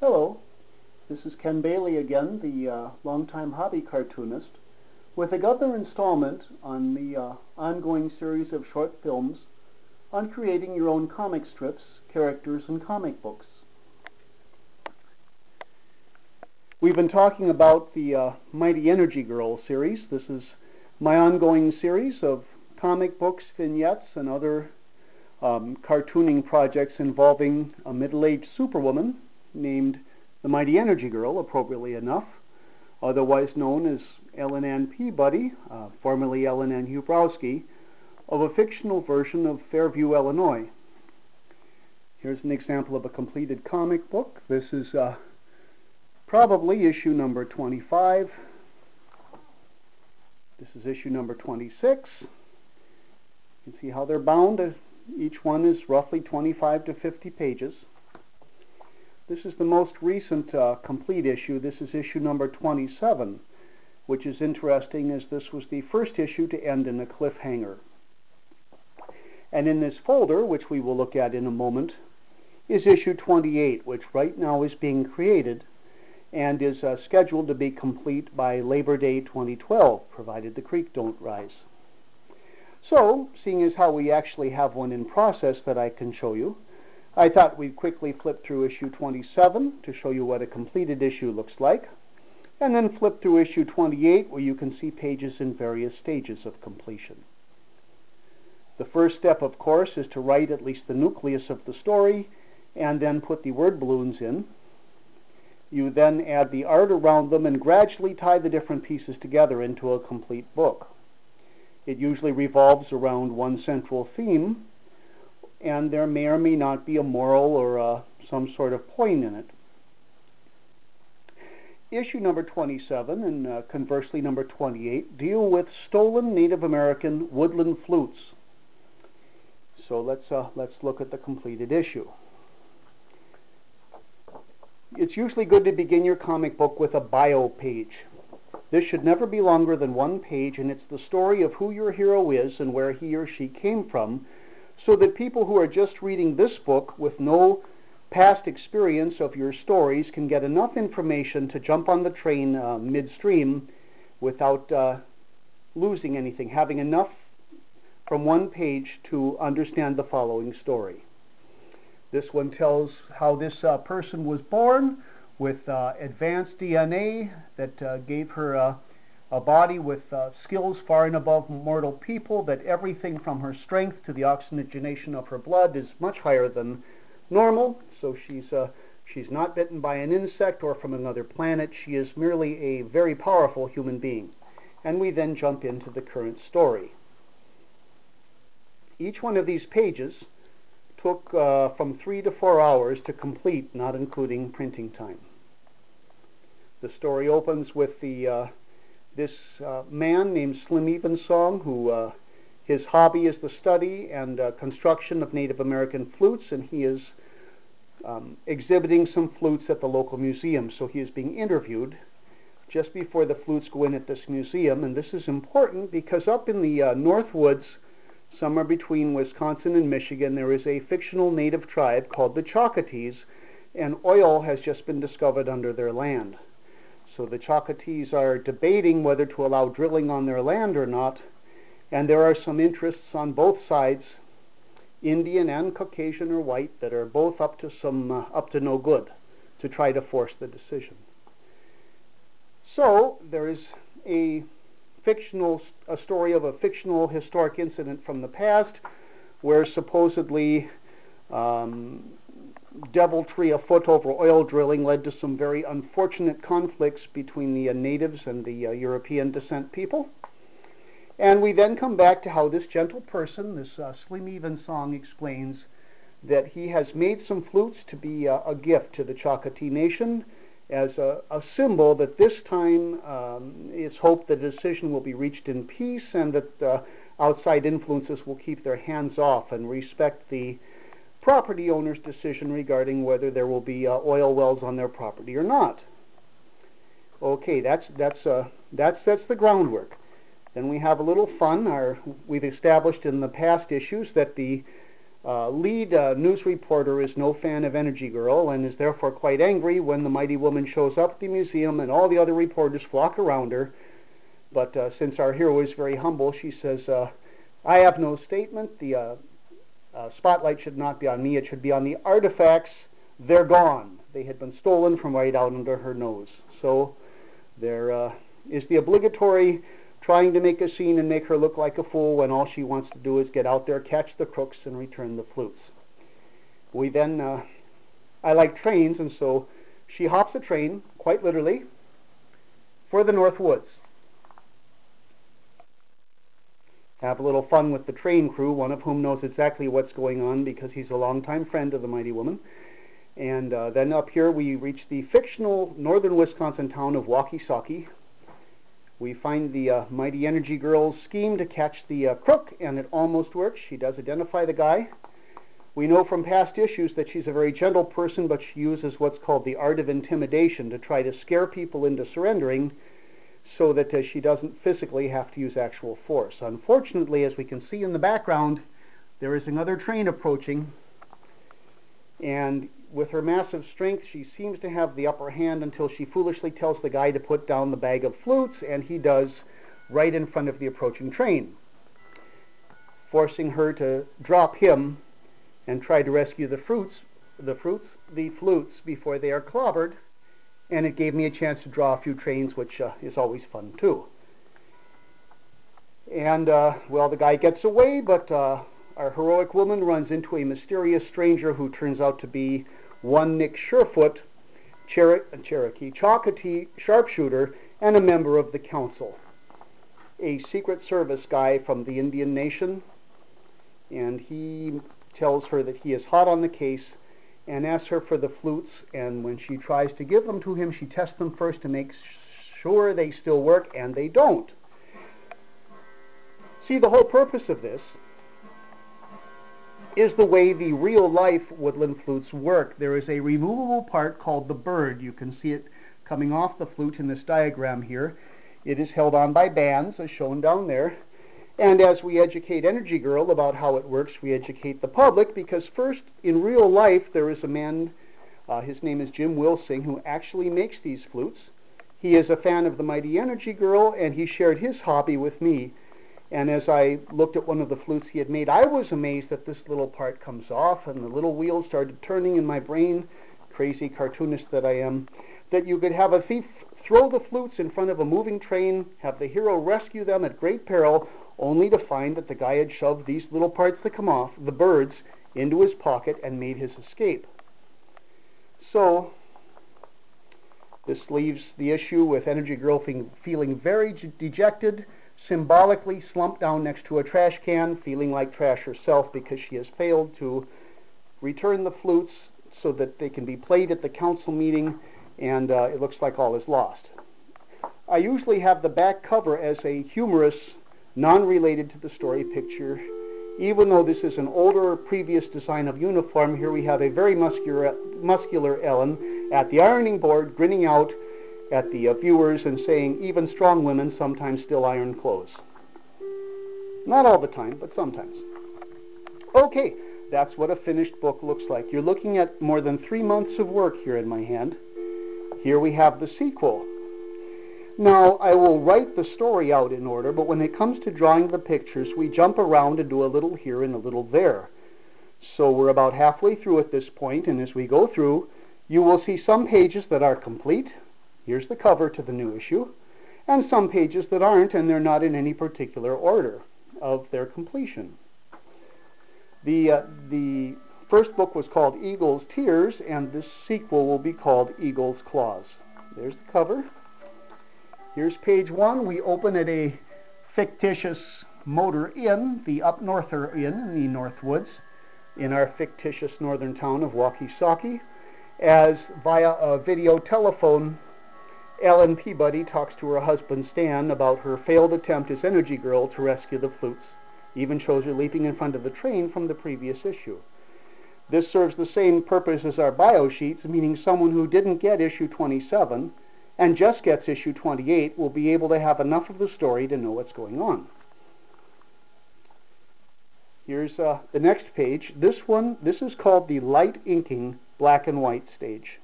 Hello, this is Ken Bailey again, the longtime hobby cartoonist, with another installment on the ongoing series of short films on creating your own comic strips, characters, and comic books. We've been talking about the Mighty Energygirl series. This is my ongoing series of comic books, vignettes, and other cartooning projects involving a middle-aged superwoman named the Mighty Energygirl, appropriately enough, otherwise known as Ellen Ann Peabody, formerly Ellen Ann Hubrowski, of a fictional version of Fairview, Illinois. Here's an example of a completed comic book. This is probably issue number 25. This is issue number 26. You can see how they're bound. Each one is roughly 25 to 50 pages. This is the most recent complete issue. This is issue number 27, which is interesting as this was the first issue to end in a cliffhanger. And in this folder, which we will look at in a moment, is issue 28, which right now is being created and is scheduled to be complete by Labor Day 2012, provided the creek don't rise. So, seeing as how we actually have one in process that I can show you, I thought we'd quickly flip through issue 27 to show you what a completed issue looks like, and then flip through issue 28 where you can see pages in various stages of completion. The first step, of course, is to write at least the nucleus of the story and then put the word balloons in. You then add the art around them and gradually tie the different pieces together into a complete book. It usually revolves around one central theme, and there may or may not be a moral or some sort of point in it. Issue number 27 and conversely number 28 deal with stolen Native American woodland flutes. So let's look at the completed issue. It's usually good to begin your comic book with a bio page. This should never be longer than one page, and it's the story of who your hero is and where he or she came from, so that people who are just reading this book with no past experience of your stories can get enough information to jump on the train midstream without losing anything, having enough from one page to understand the following story. This one tells how this person was born with advanced DNA that gave her a body with skills far and above mortal people, that everything from her strength to the oxygenation of her blood is much higher than normal. So she's not bitten by an insect or from another planet. She is merely a very powerful human being. And we then jump into the current story. Each one of these pages took from 3 to 4 hours to complete, not including printing time. The story opens with this man named Slim Evensong, who his hobby is the study and construction of Native American flutes, and he is exhibiting some flutes at the local museum. So he is being interviewed just before the flutes go in at this museum, and this is important because up in the North Woods, somewhere between Wisconsin and Michigan, there is a fictional native tribe called the Choctaws, and oil has just been discovered under their land. So the Choctaws are debating whether to allow drilling on their land or not, and there are some interests on both sides, Indian and Caucasian or white, that are both up to no good to try to force the decision. So there is a story of a fictional historic incident from the past where supposedly deviltry afoot over oil drilling led to some very unfortunate conflicts between the natives and the European descent people. And we then come back to how this gentle person, this Slim Evensong, explains that he has made some flutes to be a gift to the Choctaw Nation as a symbol that this time it's hoped the decision will be reached in peace and that outside influences will keep their hands off and respect the property owner's decision regarding whether there will be oil wells on their property or not. Okay, that sets the groundwork. Then we have a little fun. We've established in the past issues that the Lead news reporter is no fan of Energygirl and is therefore quite angry when the mighty woman shows up at the museum and all the other reporters flock around her. But since our hero is very humble, she says, I have no statement. The spotlight should not be on me. It should be on the artifacts. They're gone. They had been stolen from right out under her nose. So there is the obligatory trying to make a scene and make her look like a fool when all she wants to do is get out there, catch the crooks, and return the flutes. We then, I like trains, and so she hops a train, quite literally, for the North Woods. Have a little fun with the train crew, one of whom knows exactly what's going on because he's a longtime friend of the mighty woman. And then up here we reach the fictional northern Wisconsin town of Waukesaki. We find the mighty Energygirl's scheme to catch the crook, and it almost works. She does identify the guy. We know from past issues that she's a very gentle person, but she uses what's called the art of intimidation to try to scare people into surrendering so that she doesn't physically have to use actual force. Unfortunately, as we can see in the background, there is another train approaching, and with her massive strength, she seems to have the upper hand until she foolishly tells the guy to put down the bag of flutes, and he does right in front of the approaching train, forcing her to drop him and try to rescue the flutes before they are clobbered. And it gave me a chance to draw a few trains, which is always fun too. And well, the guy gets away, but our heroic woman runs into a mysterious stranger who turns out to be one Nick Surefoot, Cherokee Chocotee sharpshooter, and a member of the council. A Secret Service guy from the Indian Nation, and he tells her that he is hot on the case and asks her for the flutes, and when she tries to give them to him, she tests them first to make sure they still work, and they don't. See, the whole purpose of this is the way the real-life woodland flutes work. There is a removable part called the bird. You can see it coming off the flute in this diagram here. It is held on by bands, as shown down there. And as we educate Energygirl about how it works, we educate the public, because first, in real life, there is a man, his name is Jim Wilsing, who actually makes these flutes. He is a fan of the mighty Energygirl, and he shared his hobby with me. And as I looked at one of the flutes he had made, I was amazed that this little part comes off, and the little wheels started turning in my brain, crazy cartoonist that I am, that you could have a thief throw the flutes in front of a moving train, have the hero rescue them at great peril, only to find that the guy had shoved these little parts that come off, the birds, into his pocket and made his escape. So this leaves the issue with Energygirl feeling very dejected, symbolically slumped down next to a trash can, feeling like trash herself because she has failed to return the flutes so that they can be played at the council meeting, and it looks like all is lost. I usually have the back cover as a humorous, non-related to the story picture. Even though this is an older previous design of uniform, here we have a very muscular Ellen at the ironing board, grinning out at the viewers and saying, even strong women sometimes still iron clothes. Not all the time, but sometimes. Okay, that's what a finished book looks like. You're looking at more than 3 months of work here in my hand. Here we have the sequel. Now, I will write the story out in order, but when it comes to drawing the pictures, we jump around and do a little here and a little there. So we're about halfway through at this point, and as we go through, you will see some pages that are complete. Here's the cover to the new issue, and some pages that aren't, and they're not in any particular order of their completion. The first book was called Eagle's Tears, and this sequel will be called Eagle's Claws. There's the cover. Here's page 1. We open at a fictitious motor inn, the Up Norther Inn in the Northwoods, in our fictitious northern town of Waukesaki, as via a video telephone, Ellen Peabody talks to her husband Stan about her failed attempt as Energygirl to rescue the flutes. Even shows her leaping in front of the train from the previous issue. This serves the same purpose as our bio sheets, meaning someone who didn't get issue 27 and just gets issue 28 will be able to have enough of the story to know what's going on. Here's the next page. This is called the light inking black and white stage.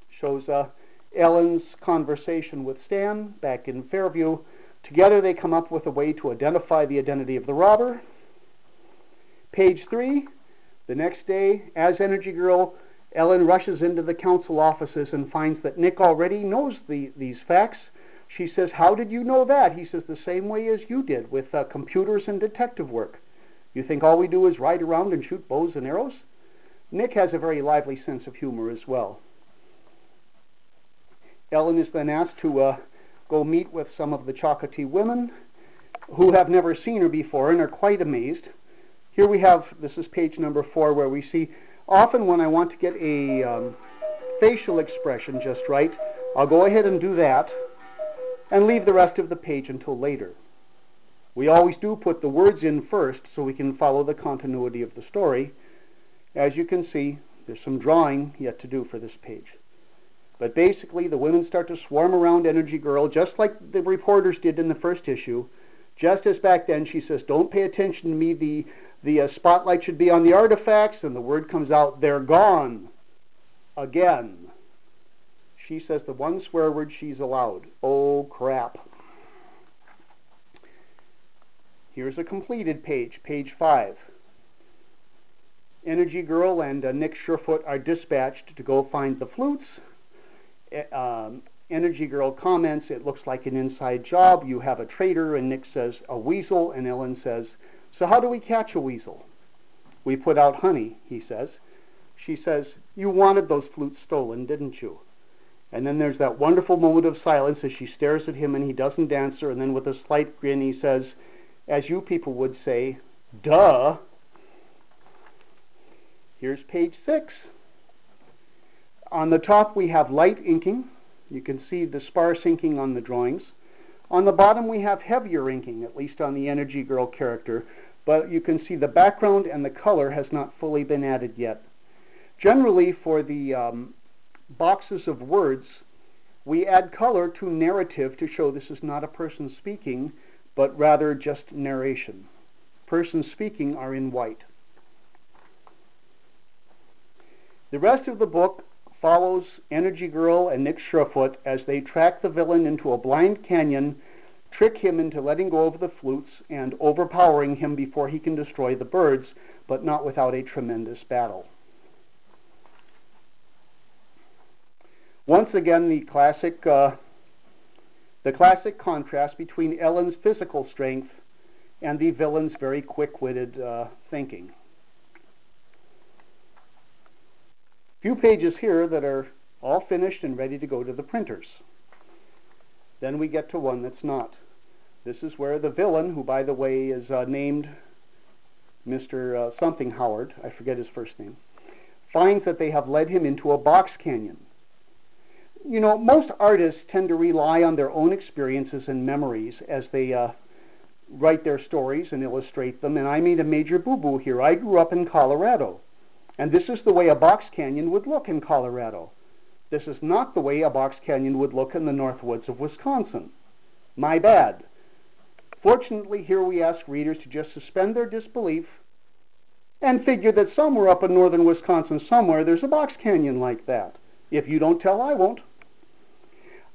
Shows Ellen's conversation with Stan back in Fairview. Together they come up with a way to identify the identity of the robber. Page 3, the next day, as Energygirl, Ellen rushes into the council offices and finds that Nick already knows these facts. She says, "How did you know that?" He says, "The same way as you did, with computers and detective work. You think all we do is ride around and shoot bows and arrows?" Nick has a very lively sense of humor as well. Ellen is then asked to go meet with some of the Chocotee women who have never seen her before and are quite amazed. Here we have, this is page number 4, where we see, often when I want to get a facial expression just right, I'll go ahead and do that and leave the rest of the page until later. We always do put the words in first so we can follow the continuity of the story. As you can see, there's some drawing yet to do for this page. But basically, the women start to swarm around Energygirl, just like the reporters did in the first issue. Just as back then, she says, "Don't pay attention to me, the spotlight should be on the artifacts," and the word comes out, "They're gone." Again. She says the one swear word she's allowed. Oh, crap. Here's a completed page, page 5. Energygirl and Nick Surefoot are dispatched to go find the flutes. Energygirl comments, "It looks like an inside job. You have a traitor," and Nick says, "A weasel," and Ellen says, "So how do we catch a weasel?" "We put out honey," he says. She says, "You wanted those flutes stolen, didn't you?" And then there's that wonderful moment of silence as she stares at him and he doesn't answer, and then with a slight grin he says, as you people would say, "Duh." Here's page 6. On the top we have light inking. You can see the sparse inking on the drawings. On the bottom we have heavier inking, at least on the Energygirl character, but you can see the background and the color has not fully been added yet. Generally, for the boxes of words, we add color to narrative to show this is not a person speaking, but rather just narration. Persons speaking are in white. The rest of the book follows Energygirl and Nick Surefoot as they track the villain into a blind canyon, trick him into letting go of the flutes, and overpowering him before he can destroy the birds, but not without a tremendous battle. Once again, the classic contrast between Ellen's physical strength and the villain's very quick-witted thinking. Few pages here that are all finished and ready to go to the printers. Then we get to one that's not. This is where the villain, who by the way is named Mr. Something Howard, I forget his first name, finds that they have led him into a box canyon. You know, most artists tend to rely on their own experiences and memories as they write their stories and illustrate them, and I made a major boo-boo here. I grew up in Colorado, and this is the way a box canyon would look in Colorado. This is not the way a box canyon would look in the north woods of Wisconsin. My bad. Fortunately, here we ask readers to just suspend their disbelief and figure that somewhere up in northern Wisconsin somewhere there's a box canyon like that. If you don't tell, I won't.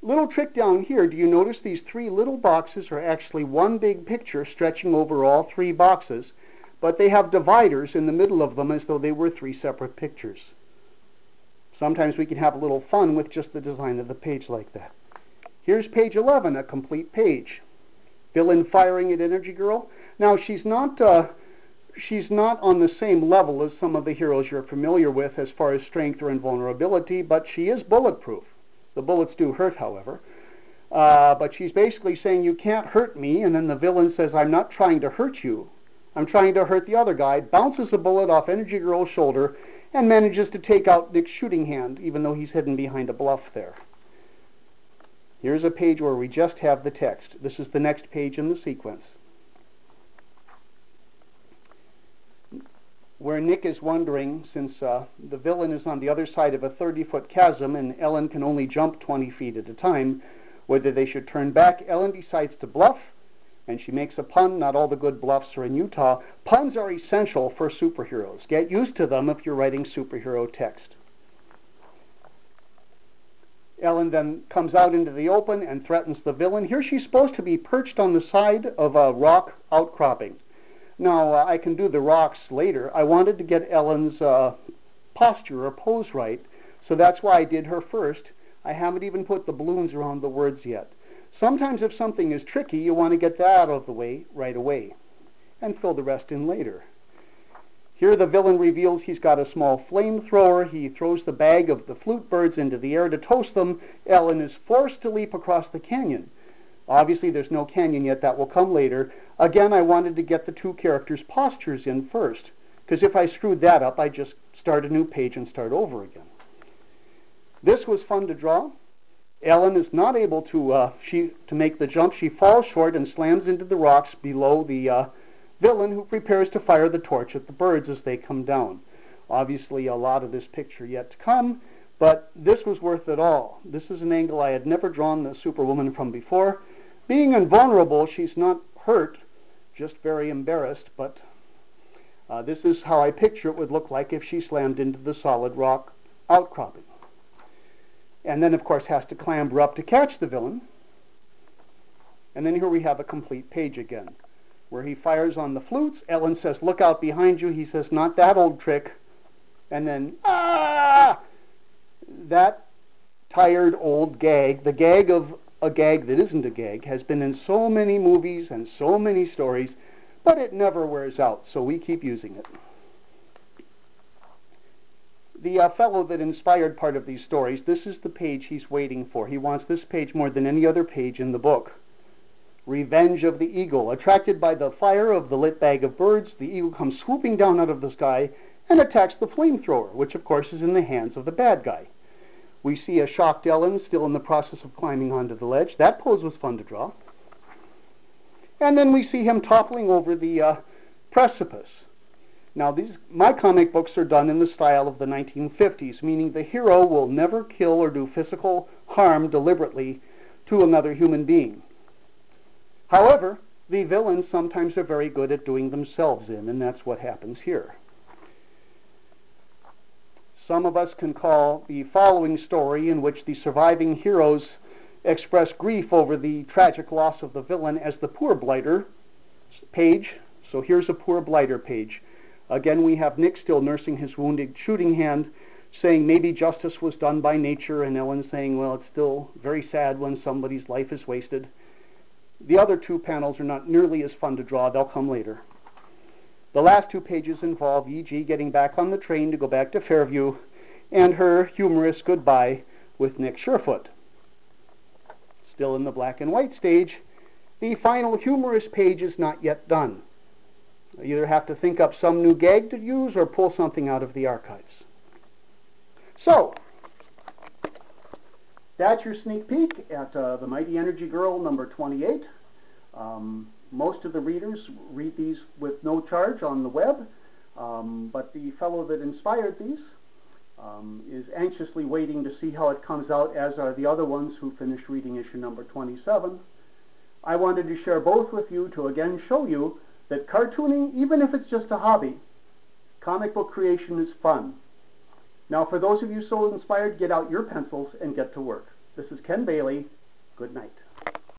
Little trick down here, do you notice these 3 little boxes are actually one big picture stretching over all 3 boxes, but they have dividers in the middle of them as though they were 3 separate pictures. Sometimes we can have a little fun with just the design of the page like that. Here's page 11, a complete page. Villain firing at Energygirl. Now she's not on the same level as some of the heroes you're familiar with as far as strength or invulnerability, but she is bulletproof. The bullets do hurt, however. But she's basically saying, "You can't hurt me," and then the villain says, "I'm not trying to hurt you. I'm trying to hurt the other guy," bounces a bullet off Energygirl's shoulder, and manages to take out Nick's shooting hand, even though he's hidden behind a bluff there. Here's a page where we just have the text. This is the next page in the sequence, where Nick is wondering, since the villain is on the other side of a 30-foot chasm and Ellen can only jump 20 feet at a time, whether they should turn back. Ellen decides to bluff, and she makes a pun. Not all the good bluffs are in Utah. Puns are essential for superheroes. Get used to them if you're writing superhero text. Ellen then comes out into the open and threatens the villain. Here she's supposed to be perched on the side of a rock outcropping. Now, I can do the rocks later. I wanted to get Ellen's posture or pose right, so that's why I did her first. I haven't even put the balloons around the words yet. Sometimes if something is tricky, you want to get that out of the way right away and fill the rest in later. Here the villain reveals he's got a small flamethrower. He throws the bag of the flute birds into the air to toast them. Ellen is forced to leap across the canyon. Obviously there's no canyon yet. That will come later. Again, I wanted to get the two characters' postures in first, because if I screwed that up, I just start a new page and start over again. This was fun to draw. Ellen is not able to make the jump. She falls short and slams into the rocks below the villain, who prepares to fire the torch at the birds as they come down. Obviously a lot of this picture yet to come, but this was worth it all. This is an angle I had never drawn the Superwoman from before. Being invulnerable, she's not hurt, just very embarrassed, but this is how I picture it would look like if she slammed into the solid rock outcropping. And then of course has to clamber up to catch the villain. And then here we have a complete page again, where he fires on the flutes. Ellen says, "Look out behind you." He says, "Not that old trick." And then, ah! That tired old gag, the gag of a gag that isn't a gag, has been in so many movies and so many stories, but it never wears out, so we keep using it. The fellow that inspired part of these stories, this is the page he's waiting for. He wants this page more than any other page in the book. Revenge of the Eagle. Attracted by the fire of the lit bag of birds, the eagle comes swooping down out of the sky and attacks the flamethrower, which of course is in the hands of the bad guy. We see a shocked Ellen still in the process of climbing onto the ledge. That pose was fun to draw. And then we see him toppling over the precipice. Now, my comic books are done in the style of the 1950s, meaning the hero will never kill or do physical harm deliberately to another human being. However, the villains sometimes are very good at doing themselves in, and that's what happens here. Some of us can call the following story, in which the surviving heroes express grief over the tragic loss of the villain, as the Poor Blighter page. So here's a Poor Blighter page. Again, we have Nick still nursing his wounded shooting hand, saying maybe justice was done by nature, and Ellen saying, well, it's still very sad when somebody's life is wasted. The other two panels are not nearly as fun to draw. They'll come later. The last two pages involve E.G. getting back on the train to go back to Fairview, and her humorous goodbye with Nick Surefoot. Still in the black and white stage, the final humorous page is not yet done. You either have to think up some new gag to use or pull something out of the archives. So, that's your sneak peek at the Mighty Energygirl number 28. Most of the readers read these with no charge on the web, but the fellow that inspired these is anxiously waiting to see how it comes out, as are the other ones who finished reading issue number 27. I wanted to share both with you to again show you that cartooning, even if it's just a hobby, comic book creation is fun. Now, for those of you so inspired, get out your pencils and get to work. This is Ken Bailey. Good night.